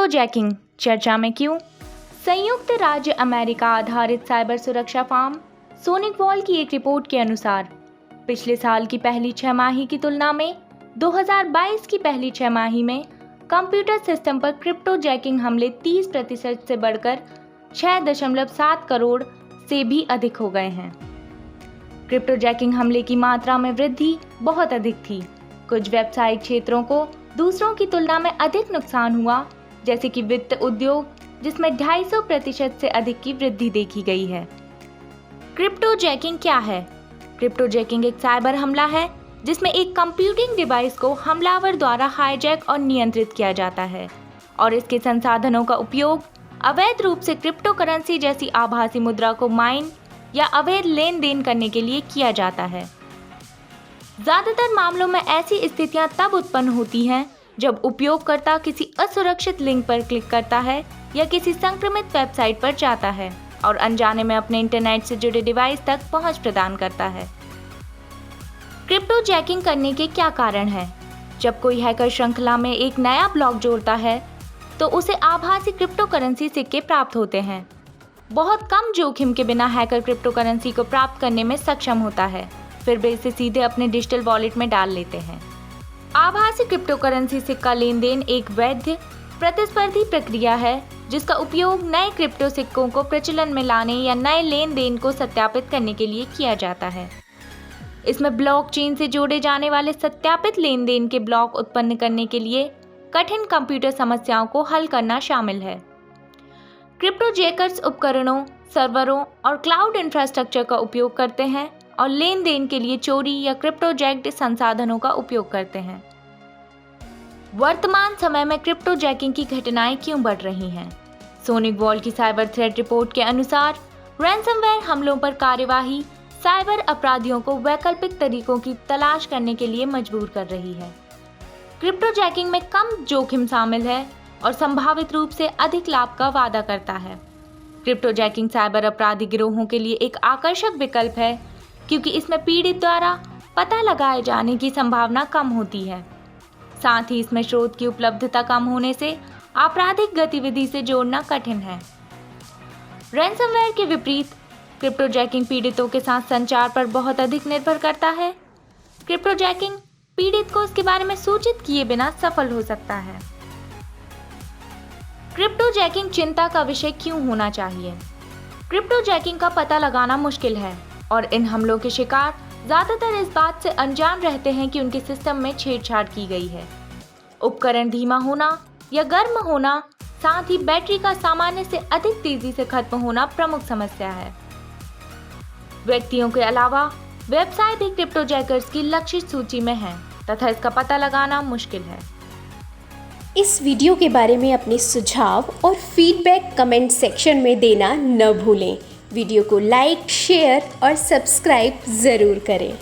Crypto jacking चर्चा में क्यों? संयुक्त राज्य अमेरिका आधारित साइबर सुरक्षा फर्म सोनिकवॉल की एक रिपोर्ट के अनुसार पिछले साल की पहली छमाही की तुलना में 2022 की पहली छमाही में कंप्यूटर सिस्टम पर क्रिप्टो जैकिंग हमले 30% से बढ़कर 6.7 करोड़ से भी अधिक हो गए हैं। क्रिप्टो जैकिंग हमले की मात्रा में वृद्धि बहुत अधिक थी। कुछ व्यावसायिक क्षेत्रों को दूसरों की तुलना में अधिक नुकसान हुआ, जैसे कि वित्त उद्योग, जिसमें 250% से अधिक की वृद्धि देखी गई है। क्रिप्टो जैकिंग क्या है? क्रिप्टो जैकिंग एक साइबर हमला है जिसमें एक कंप्यूटिंग डिवाइस को हमलावर द्वारा हाईजैक और नियंत्रित किया जाता है और इसके संसाधनों का उपयोग अवैध रूप से क्रिप्टो करेंसी जैसी आभासी मुद्रा को माइन या अवैध लेन देन करने के लिए किया जाता है। ज्यादातर मामलों में ऐसी स्थितियां तब उत्पन्न होती हैं जब उपयोगकर्ता किसी असुरक्षित लिंक पर क्लिक करता है या किसी संक्रमित वेबसाइट पर जाता है और अनजाने में अपने इंटरनेट से जुड़े डिवाइस तक पहुंच प्रदान करता है। क्रिप्टो जैकिंग करने के क्या कारण हैं? जब कोई हैकर श्रृंखला में एक नया ब्लॉक जोड़ता है तो उसे आभासी क्रिप्टो करेंसी सिक्के प्राप्त होते हैं। बहुत कम जोखिम के बिना हैकर क्रिप्टो करेंसी को प्राप्त करने में सक्षम होता है, फिर वे इसे सीधे अपने डिजिटल वॉलेट में डाल लेते हैं। आभासी क्रिप्टो करेंसी सिक्का लेन देन एक वैध प्रतिस्पर्धी प्रक्रिया है जिसका उपयोग नए क्रिप्टो सिक्कों को प्रचलन में लाने या नए लेन देन को सत्यापित करने के लिए किया जाता है। इसमें ब्लॉकचेन से जोड़े जाने वाले सत्यापित लेन देन के ब्लॉक उत्पन्न करने के लिए कठिन कंप्यूटर समस्याओं को हल करना शामिल है। क्रिप्टो जैकर्स उपकरणों, सर्वरों और क्लाउड इंफ्रास्ट्रक्चर का उपयोग करते हैं और लेन देन के लिए चोरी या क्रिप्टो जैक्ड संसाधनों का उपयोग करते हैं। वर्तमान समय में क्रिप्टो जैकिंग की घटनाएं क्यों बढ़ रही हैं? सोनिकवॉल की साइबर थ्रेट रिपोर्ट के अनुसार रैंसमवेयर हमलों पर कार्यवाही साइबर अपराधियों को वैकल्पिक तरीकों की तलाश करने के लिए मजबूर कर रही है। क्रिप्टो जैकिंग में कम जोखिम शामिल है और संभावित रूप से अधिक लाभ का वादा करता है। क्रिप्टो जैकिंग साइबर अपराधी गिरोहों के लिए एक आकर्षक विकल्प है क्योंकि इसमें पीड़ित द्वारा पता लगाए जाने की संभावना कम होती है। साथ ही इसमें स्रोत की उपलब्धता कम होने से आपराधिक गतिविधि से जोड़ना कठिन है। रैंसमवेयर के विपरीत क्रिप्टो जैकिंग पीड़ितों के साथ संचार पर बहुत अधिक निर्भर करता है। क्रिप्टो जैकिंग पीड़ित को उसके बारे में सूचित किए बिना सफल हो सकता है। क्रिप्टो जैकिंग चिंता का विषय क्यों होना चाहिए? क्रिप्टो जैकिंग का पता लगाना मुश्किल है और इन हमलों के शिकार ज्यादातर इस बात से अनजान रहते हैं कि उनके सिस्टम में छेड़छाड़ की गई है। उपकरण धीमा होना या गर्म होना, साथ ही बैटरी का सामान्य से अधिक तेजी से खत्म होना प्रमुख समस्या है। व्यक्तियों के अलावा वेबसाइट भी क्रिप्टो जैकर्स की लक्षित सूची में है तथा इसका पता लगाना मुश्किल है। इस वीडियो के बारे में अपने सुझाव और फीडबैक कमेंट सेक्शन में देना न भूलें। वीडियो को लाइक, शेयर और सब्सक्राइब ज़रूर करें।